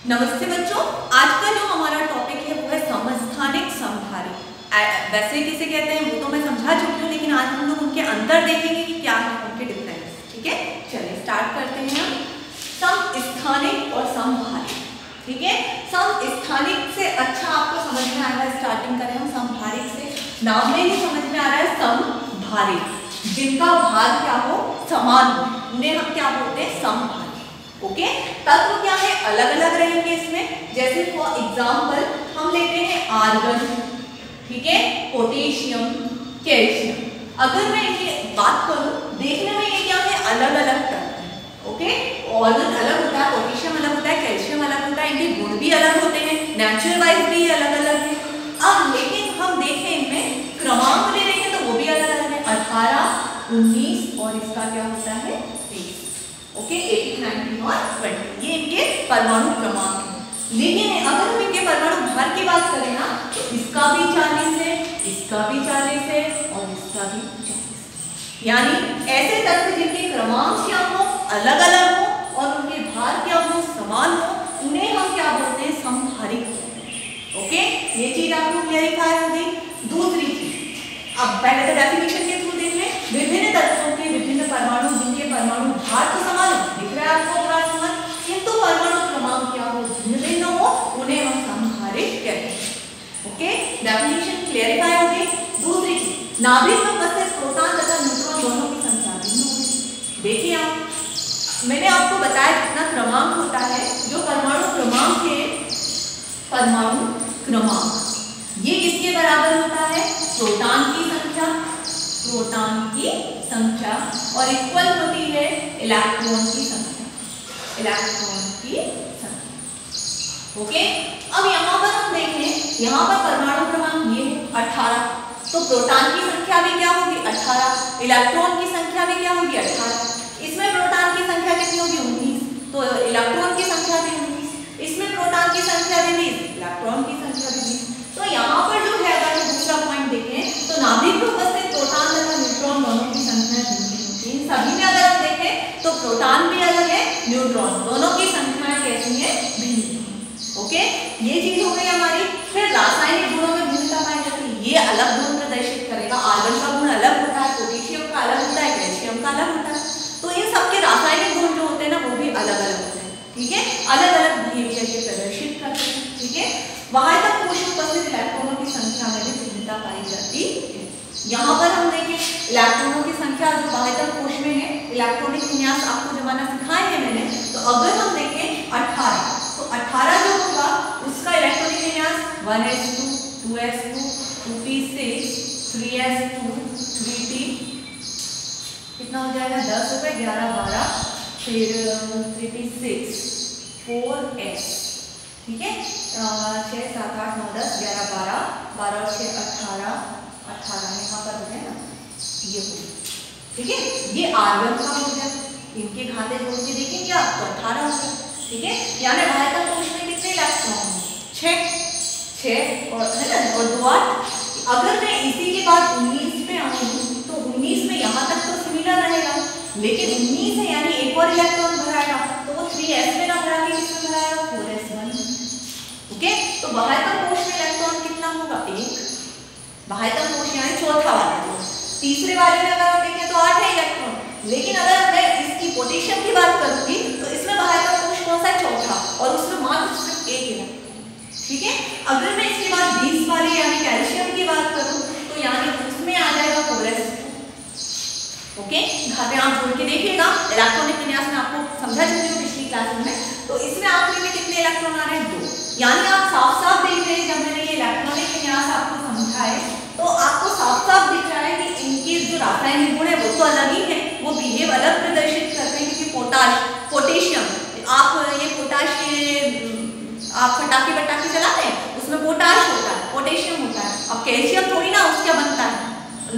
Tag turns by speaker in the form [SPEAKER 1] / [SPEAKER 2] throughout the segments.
[SPEAKER 1] नमस्ते बच्चों, आज का जो हमारा टॉपिक है वो है समस्थानिक समधारी। वैसे किसे कहते हैं वो तो मैं समझा चुकी हूँ, लेकिन आज हम लोग उनके अंतर देखेंगे कि क्या है उनके डिफरेंस। ठीक है, चलिए स्टार्ट करते हैं हम। समस्थानिक और समभारी। ठीक है, समस्थानिक से अच्छा आपको समझ में आएगा। स्टार्टिंग करें हम समभारिक से। नाम में ही समझ में आ रहा है समभारी, जिनका भार क्या हो समान हो, उन्हें हम क्या बोलते हैं समभारी। ओके, तत्व क्या है अलग अलग रहेंगे इसमें। जैसे फॉर एग्जाम्पल हम लेते हैं आर्गन, ठीक है, पोटेशियम, कैल्शियम। अगर मैं इनकी बात करूं, देखने में ये क्या है अलग अलग तत्व है। ओके, आर्गन अलग होता है, पोटेशियम अलग होता है, कैल्शियम अलग होता है, इनके गुण भी अलग होते हैं, नेचुरल वाइज भी अलग अलग है। अब लेकिन हम देखें इनमें क्रमांक ले रहे हैं तो वो भी अलग अलग है। 18, 19 और इसका क्या होता है 20। ओके, 80, 90 और 20 ये इनके परमाणु क्रमांक हैं। लेकिन अगर हम इनके परमाणु भार की बात करें ना, तो इसका भी 40 है, इसका भी 40 है और इसका भी 40 है। यानी ऐसे तत्व जिनके क्रमांक क्या हो अलग अलग हो और उनके भार क्या हो समान हो, उन्हें हम क्या बोलते हैं समभारिक बोलते हैं। ओके, ये चीज आपको क्लियरिफाई हो गई। दूसरी चीज, अब पहले तो डेफिनेशन के थ्रू देख लें। विभिन्न तत्वों के विभिन्न परमाणु जिनके परमाणु भार तो समान हो, दिख रहा है आपको भार समान, किंतु परमाणु क्रमांक क्या हो भिन्न भिन्न हो, उन्हें हम समभारिक कहते हैं। ओके, डेफिनेशन क्लियरिफाई हो गई। दूसरी चीज, नाभिक में उपस्थित प्रोटॉन तथा न्यूट्रॉन दोनों की संख्या भिन्न होगी। देखिए आप, मैंने आपको बताया कितना क्रमांक होता है। जो परमाणु क्रमांक है, परमाणु क्रमांक ये किसके बराबर होता है प्रोटॉन की संख्या, प्रोटॉन की संख्या, और इक्वल होती है इलेक्ट्रॉन की संख्या, इलेक्ट्रॉन की संख्या। ओके, अब यहाँ पर हम देखें, यहाँ पर परमाणु क्रमांक ये है 18, तो प्रोटॉन की संख्या भी क्या होगी 18, इलेक्ट्रॉन की संख्या भी क्या होगी 18। इसमें प्रोटॉन की संख्या कितनी होगी 19, तो इलेक्ट्रॉन की संख्या भी 19, इसमें प्रोटॉन की संख्या भी 20, इलेक्ट्रॉन की संख्या भी 20। तो यहाँ पर जो है अगर दूसरा पॉइंट देखें तो नाभिक में उपस्थित प्रोटॉन तथा न्यूट्रॉन दोनों की संख्या भिन्न होती है। इन सभी में अगर हम देखें तो प्रोटॉन भी अलग है, न्यूट्रॉन दोनों की संख्याएं कैसी है भिन्न। ओके, ये चीज हो गई हमारी। फिर रासायनिक गुणों में भिन्नता पाई जाती है, ये अलग गुण प्रदर्शित करेगा। आर्गन का गुण अलग होता है, पोटेशियम का अलग होता है, कैल्शियम का अलग होता है। तो इन सबके रासायनिक गुण जो होते हैं ना वो भी अलग अलग होते हैं। ठीक है, अलग अलग बिहेवियर के प्रदर्शित करते हैं। ठीक है, बाह्यतम कोश में उपस्थित इलेक्ट्रॉनों की संख्या में भी भिन्नता पाई जाती है। यहाँ पर हम देखें इलेक्ट्रॉनों की संख्या जो बाह्यतम कोश में है, इलेक्ट्रॉनिक विन्यास आपको जमाना सिखाए हैं मैंने, तो अगर हम देखें 18, तो 18 जो होगा उसका इलेक्ट्रॉनिक विन्यास 1s2, 2s2, 2p6, 3s2, 3p कितना हो जाएगा 10 हो गए, 11, 12, फिर 3p6, 4s, ठीक है, 6, 7, 8, 9, 10, 11, 12, 12 और 6, 18, 18 यहाँ पर हो गया ना, ये हो गया। ठीक है, ये आर्गन का हो गया। इनके घाते जोड़ के देखेंगे आप तो 18 हो गया। ठीक है, यानी बाह्यतम कोश में कितने इलेक्ट्रॉन 6 और है ना, और 2 8। अगर मैं इसी के बाद 19 में आऊँ तो 19 में यहाँ तक तो सिमिलर रहेगा, लेकिन 19 है यानी एक और इलेक्ट्रॉन भराएगा, तो वो 3s में ना भरा के किसमें भराएगा 4s1। ओके, तो बाह्यतम कोश में इलेक्ट्रॉन कितना होगा 1, बाह्यतम कोश यानी चौथा वाला जो। तीसरे वाले में अगर आप देखें तो 8 है इलेक्ट्रॉन, लेकिन अगर मैं इसकी पोटेशियम की बात करूंगी तो इसमें बाह्यतम कोश कौन सा है चौथा, और उसमें मात्र सिर्फ 1 इलेक्ट्रॉन। ठीक है, अगर मैं इसके बाद 20 वाले यानी कैल्शियम की बात करूं तो यानी उसमें आ जाएगा 4s2। ओके, घाते आप जोड़ के देखिएगा, इलेक्ट्रॉनिक विन्यास में आपको समझा चुकी हूँ पिछली क्लास में। तो इसमें आखिरी में कितने इलेक्ट्रॉन आ रहे हैं 2, यानी आप साफ साफ देख रहे हैं। जब मैंने ये इलेक्ट्रॉनिक विन्यास आपको समझाए तो आपको साफ साफ दिख रहा है कि इनके जो रासायनिक गुण है वो तो अलग ही है, वो बिहेव अलग प्रदर्शित करते हैं। क्योंकि पोटेशियम, आप ये पोटाश के आप फटाके बटाके चलाते हैं उसमें पोटाश होता है, पोटेशियम होता है। अब कैल्शियम थोड़ी ना उसका बनता है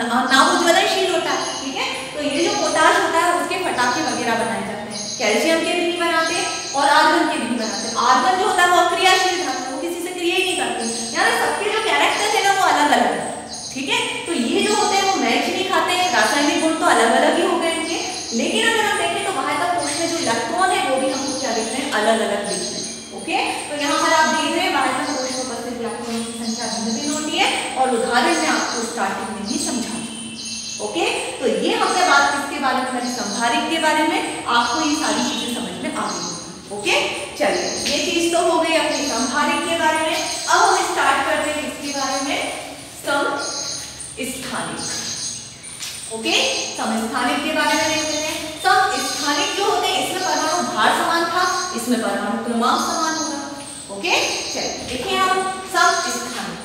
[SPEAKER 1] ना वो ज्वलनशील होता है। ठीक है, तो ये जो पोटाश होता है उसके फटाके वगैरह बनाए जाते हैं, कैल्शियम के भी नहीं बनाते और आर्गन के भी नहीं बनाते। आर्गन जो होता है वो अक्रियाशील था, वो किसी से क्रिया ही नहीं करते, यानी सबके जो कैरेक्टर है ना वो अलग अलग है। ठीक है, तो ये जो होते हैं वो मैच नहीं खाते हैं, रासायनिक गुण तो अलग अलग ही हो गए इनके। लेकिन अगर हम देखें तो बाह्यतम कोश में जो इलेक्ट्रॉन है वो भी हमको क्या दिख रहे हैं अलग अलग दिख रहे हैं। ओके, ओके, तो यहाँ पर आप देख रहे हैं बाहर का कोश उपस्थित इलेक्ट्रॉनों की संख्या भिन्न भिन्न होती है और उदाहरण में आपको स्टार्टिंग में ही समझा। ओके, तो ये हमने बात किसके बारे में करी, संभारिक के बारे में। आपको ये सारी चीजें समझ में आ गई। ओके, चलिए ये चीज तो हो गई अपनी संभारिक के बारे में। अब हम स्टार्ट करते हैं इसके बारे में, समस्थानिक। ओके, समस्थानिक के बारे में देखते हैं। समस्थानिक जो होते हैं इसमें परमाणु भार समान था, इसमें परमाणु क्रमांक समान होगा। ओके, चलिए देखिए हम समस्थानिक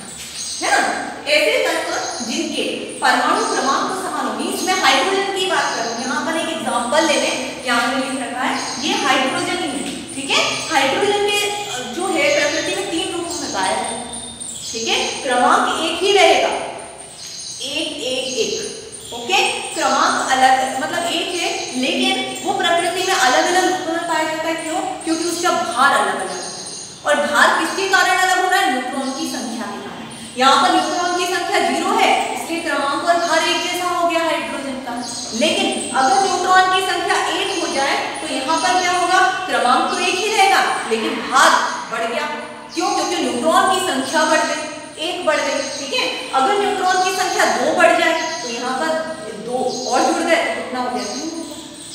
[SPEAKER 1] है ना, ऐसे तत्व जिनके परमाणु क्रमांक तो समान होगी। इसमें हाइड्रोजन की बात करूं, यहाँ पर एक एग्जांपल ले लें, यहाँ पे लिख रखा है ये हाइड्रोजन ही है। ठीक है, हाइड्रोजन के जो है प्रकृति में 3 रूपों में गायब है। ठीक है, क्रमांक एक ही रहेगा, 1 1 1। ओके, क्रमांक अलग मतलब एक है, लेकिन वो प्रकृति में अलग अलग रूपों में पाया जाता है। क्यों? क्योंकि उसका भार अलग अलग है। और भार किसके कारण अलग हो रहा है? न्यूट्रॉन की संख्या के कारण। यहाँ पर न्यूट्रॉन की संख्या 0 है, इसलिए क्रमांक और भार एक जैसा हो गया हाइड्रोजन का। लेकिन अगर न्यूट्रॉन की संख्या 1 हो जाए तो यहाँ पर क्या होगा? क्रमांक तो एक ही रहेगा, लेकिन भार बढ़ गया। क्यों? क्योंकि न्यूट्रॉन की संख्या बढ़ गई, 1 बढ़ गई। ठीक है, अगर न्यूट्रॉन की संख्या 2 बढ़ जाए तो यहाँ पर 2 और जुड़ गए तो कितना हो गया? 3।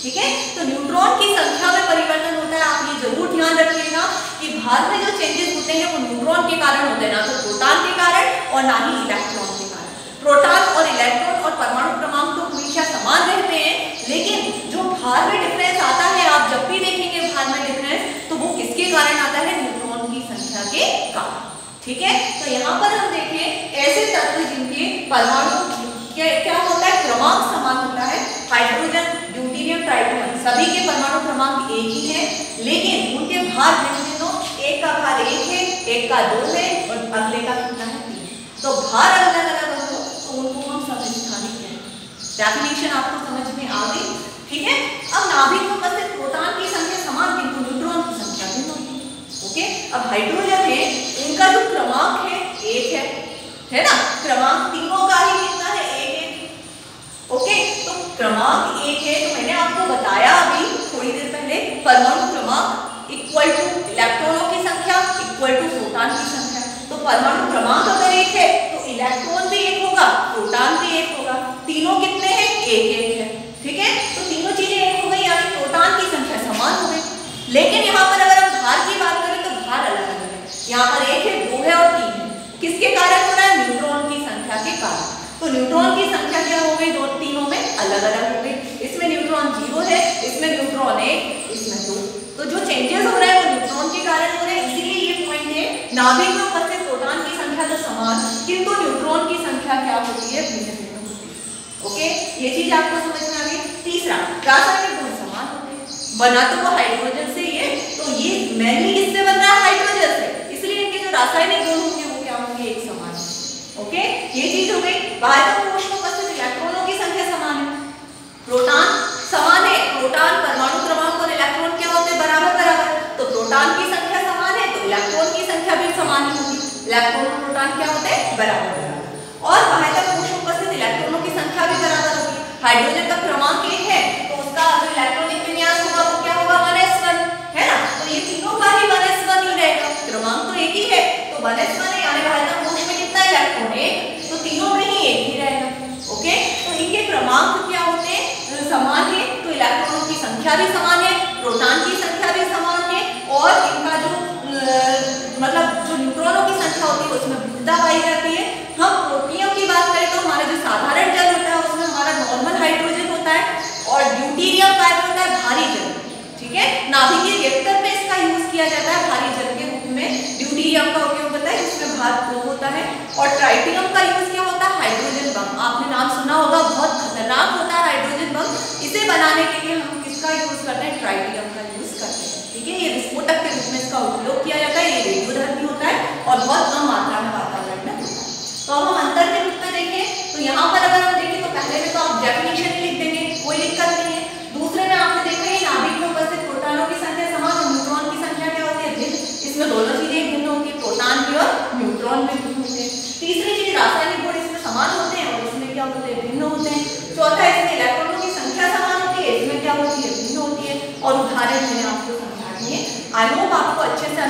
[SPEAKER 1] ठीक है, तो न्यूट्रॉन की संख्या में परिवर्तन होता है। आप ये जरूर ध्यान रखिएगा कि भार में जो चेंजेस होते हैं वो न्यूट्रॉन के कारण होते हैं, ना तो प्रोटॉन के कारण और ना ही इलेक्ट्रॉन के कारण। प्रोटॉन और इलेक्ट्रॉन और परमाणु क्रमांक तो हमेशा समान रहते हैं, लेकिन जो भार में डिफरेंस आता है, आप जब भी देखेंगे भार में डिफरेंस, तो वो किसके कारण आता है? न्यूट्रॉन की संख्या के कारण। ठीक है, तो यहाँ पर हम देखें ऐसे तत्व जिनके परमाणु क्या होता है? क्रमांक समान होता है। हाइड्रोजन, ड्यूटेरियम, ट्राइटियम सभी के परमाणु क्रमांक एक ही है, लेकिन उनके भार भिन्न हो। एक का भार 1 है, एक का 2 है और अगले का कितना है? 3। तो भार अलग अलग हो तो उनको हम समस्थानिक कहते हैं। डेफिनेशन आपको समझ में आ गई। ठीक है, अब नाभिक में उपस्थित प्रोटॉन की संख्या समान किंतु न्यूट्रॉन की संख्या भिन्न होती है। ओके, अब हाइड्रोजन है, इनका जो क्रमांक है 1 है ना, क्रमांक तीनों का ही कितना है? 1 1। ओके, तो क्रमांक 1 है, तो मैंने आपको बताया अभी थोड़ी देर पहले, परमाणु क्रमांक इक्वल टू इलेक्ट्रॉनों की संख्या इक्वल टू प्रोटॉन की संख्या। तो परमाणु क्रमांक अगर 1 है तो इलेक्ट्रॉन भी 1 होगा, प्रोटॉन भी 1 होगा। तीनों कितने हैं? 1 1 है। ठीक है, तो तीनों चीजें 1 हो गई, यानी प्रोटॉन की संख्या समान हो गई। लेकिन यहाँ पर अगर हम भार की बात करें तो भार अलग अलग है। यहाँ पर 1 है, 2 है और 3 है। किसके कारण हो रहा है? न्यूट्रॉन की संख्या के कारण। तो न्यूट्रॉन की संख्या क्या हो गई? दो तीनों में अलग अलग हो गई। इसमें न्यूट्रॉन 0 है, इसमें न्यूट्रॉन 1, इसमें 2। तो जो चेंजेस हो रहे हैं वो न्यूट्रॉन के कारण हो रहे हैं। इसीलिए ये पॉइंट है, नाभिक में उपस्थित प्रोटॉन की संख्या तो समान, किंतु न्यूट्रॉन की संख्या क्या होती है? भिन्न भिन्न होती है। ओके, ये चीज आपको समझ में आ गई। तीसरा, रासायनिक गुण समान होते हैं। बना तो वो हाइड्रोजन से ये, तो ये मेनली किससे बन रहा है? हाइड्रोजन से। इसलिए इनके जो रासायनिक गुण होंगे वो क्या होंगे? एक समान। ओके, ये चीज हो गई। बाह्य कोश में उपस्थित इलेक्ट्रॉनों की संख्या समान है, प्रोटॉन समान है। प्रोटॉन परमाणु क्रमांक और इलेक्ट्रॉन क्या होते हैं? बराबर बराबर। तो प्रोटॉन की संख्या समान है तो इलेक्ट्रॉन की संख्या भी समान ही होगी। इलेक्ट्रॉन और प्रोटॉन क्या होते हैं? बराबर बराबर। और बाह्य कोश में उपस्थित इलेक्ट्रॉनों की संख्या भी बराबर होगी। हाइड्रोजन का क्रमांक 1 है तो उसका जो इलेक्ट्रॉनिक विन्यास होगा वो क्या होगा? 1s1 है ना। तो ये तीनों का ही 1s1 ही रहेगा, क्रमांक तो एक ही है तो 1s1 है, यानी बाह्य कोश में कितना इलेक्ट्रॉन? 1, तो तीनों में ही 1 ही रहेगा। ओके, तो इनके क्रमांक क्या होते हैं? समान है, तो इलेक्ट्रॉनों की संख्या भी समान है, प्रोटॉन की संख्या भी समान है, और इनका जो मतलब जो न्यूट्रॉनों की संख्या होती है उसमें भिन्नता पाई जाती है। हम प्रोटियों की बात करें तो हमारे जो साधारण जल होता है उसमें हमारा नॉर्मल हाइड्रोजन होता है, और ड्यूटेरियम का होता है भारी जल। ठीक है, नाभिकीय रिएक्टर में इसका यूज किया जाता है भारी जल के रूप में। ड्यूटेरियम का उपयोग होता है जिसमें भार 2 होता है, और ट्राइटियम का यूज क्या होता है? Hydrogen bomb. आपने नाम सुना होगा, बहुत खतरनाक होता है हाइड्रोजन बम। इसे बनाने के लिए हम किसका यूज करते हैं? ट्राइटियम का यूज करते हैं। ठीक है, ये विस्फोटक के रूप में इसका उपयोग किया जाता है। ये रेडियोधर्मी होता है और बहुत कम मात्रा में वातावरण में होता है। तो अब हम अंतर के रूप में देखें तो यहाँ पर अगर हम देखें तो पहले में तो आप डेफिनेशन ही लिख देंगे, कोई दिक्कत नहीं है। दूसरे में आपने देखा ये नाभिक में उपस्थित प्रोटॉनों की संख्या समान और न्यूट्रॉन की संख्या क्या होती है? भिन्न। इसमें दोनों चीजें भिन्न होंगी, प्रोटॉन भी और न्यूट्रॉन भी भिन्न होते हैं। तीसरी चीज, रासायनिक गुण इसमें समान होते हैं और इसमें क्या होते हैं? भिन्न होते हैं। चौथा, इसमें इलेक्ट्रॉनों की संख्या समान होती है, इसमें क्या होती है? भिन्न होती है। और उदाहरण मैंने आपको समझा दिए। आई होप आपको अच्छे से